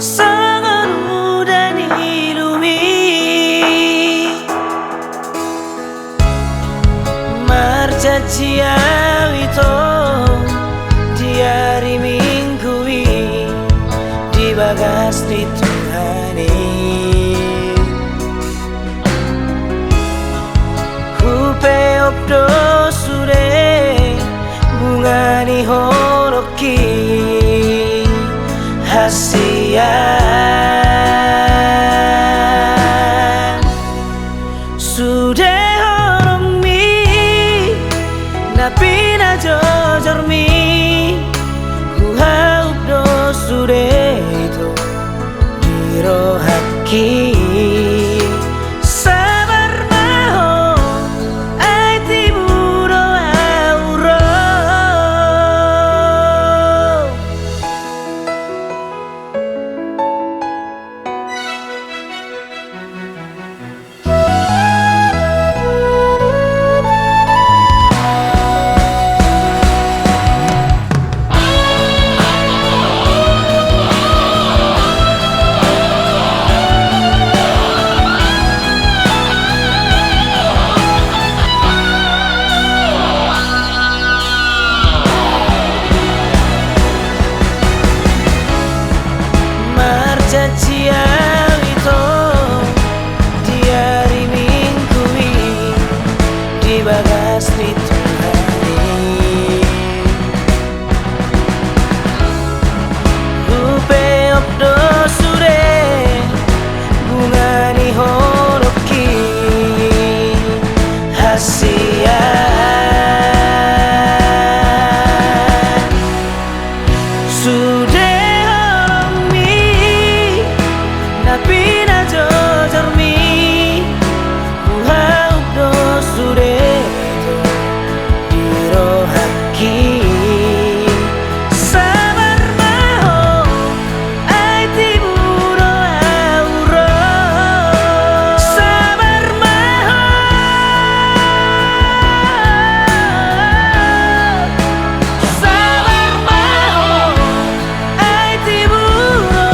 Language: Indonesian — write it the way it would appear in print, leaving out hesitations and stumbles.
Songon Udan Ilumi, marjajia wito di hari Minggu di bagas di Tuhani. Hupe opdo sure bungani horoki hasian sudah orang mi napi na jojor mi ku haup do sudah itu dirohaki sabar maho ai tiburo auro. Marjajia wito di hari Minggu di bagas di Tuhani. Rupe opdo sure bungani horoki hasian sudah pina jojor mi ku haup do sure dirohaki sabar maho ai tiburo auro sabar maho sabar maho ai tiburo